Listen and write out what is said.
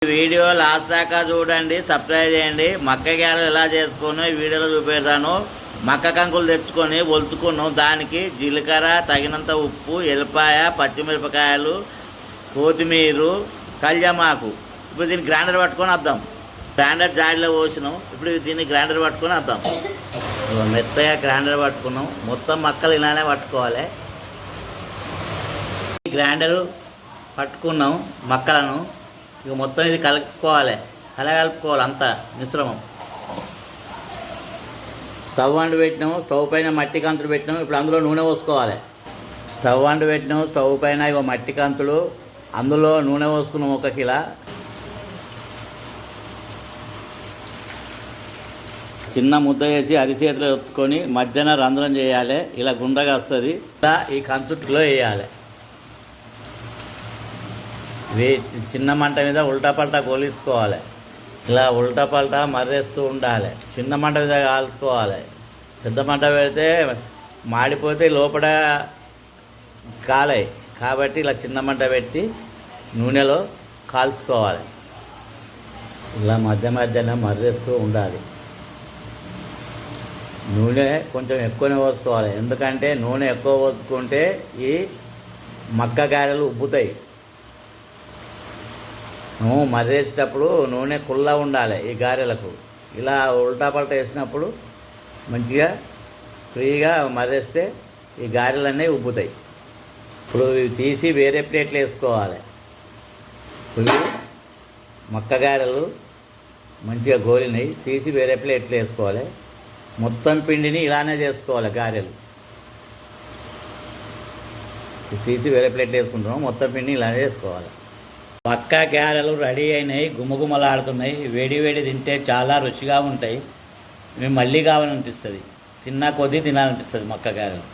Video last దాకా చూడండి, subscribe చేయండి. మక్క గ్యారెలు ఎలా చేసుకుని వీడియోలో చూపెడతాను. మక్క కంకులు తెచ్చుకొని ఒలుచుకున్నాం. దానికి జీలకర్ర, తగినంత ఉప్పు, ఎల్లిపాయ, పచ్చిమిరపకాయలు, కొత్తిమీర, కళ్యామాకు. ఇప్పుడు దీన్ని గ్రైండర్ పట్టుకొని వద్దాం. గ్రైండర్ జాడీలో పోసినాం. ఇప్పుడు దీన్ని గ్రైండర్ పట్టుకొని వద్దాం. మెత్తగా గ్రైండర్ పట్టుకున్నాం. మొత్తం మక్కలు ఇలానే పట్టుకోవాలి. గ్రైండరు పట్టుకున్నాం మక్కలను. ఇక మొత్తం ఇది కలుపుకోవాలి, కలుపుకోవాలి అంతా మిశ్రమం. స్టవ్ అంటు పెట్టినాము. స్టవ్ పైన మట్టి కంతులు పెట్టినాము. ఇప్పుడు అందులో నూనె పోసుకోవాలి. స్టవ్ అంటు పెట్టినాము. స్టవ్ పైన ఇక మట్టి కంతులు, అందులో నూనె పోసుకున్నాం 1 కిలో. చిన్న ముద్ద వేసి అరిచేతిలో ఎత్తుకొని మధ్యన రంధ్రం చేయాలి. ఇలా గుండ్రగా వస్తుంది. ఇలా ఈ కంతుట్లో వేయాలి. చిన్న మంట మీద ఉల్టా పల్టా గోలించుకోవాలి. ఇలా ఉల్టా పల్టా మర్రేస్తూ ఉండాలి. చిన్న మంట మీద కాల్చుకోవాలి. పెద్ద మంట పెడితే మాడిపోతే లోపల కాలాయి. కాబట్టి ఇలా చిన్న మంట పెట్టి నూనెలో కాల్చుకోవాలి. ఇలా మధ్యన మర్రేస్తూ ఉండాలి. నూనె కొంచెం ఎక్కువనే పోసుకోవాలి. ఎందుకంటే నూనె ఎక్కువ పోసుకుంటే ఈ మక్క గారెలు ఉబ్బుతాయి. మర్రేసేటప్పుడు నూనె కుల్లా ఉండాలి ఈ గారెలకు. ఇలా ఉల్టా పల్టా వేసినప్పుడు మంచిగా ఫ్రీగా మర్రేస్తే ఈ గారెలన్నీ ఉబ్బుతాయి. ఇప్పుడు ఇవి తీసి వేరే ప్లేట్లు వేసుకోవాలి. ఇప్పుడు మక్క గారెలు మంచిగా గోలినాయి. తీసి వేరే ప్లేట్లు వేసుకోవాలి. మొత్తం పిండిని ఇలానే చేసుకోవాలి గారెలు. తీసి వేరే ప్లేట్లు వేసుకుంటున్నాం. మొత్తం పిండిని ఇలానే చేసుకోవాలి. మక్క గారెలు రెడీ అయినాయి. గుమగుమలాడుతున్నాయి. వేడి వేడి తింటే చాలా రుచిగా ఉంటాయి. మేము మళ్ళీ కావాలనిపిస్తుంది. తిన్నా కొద్దీ తినాలనిపిస్తుంది మక్క గారెలు.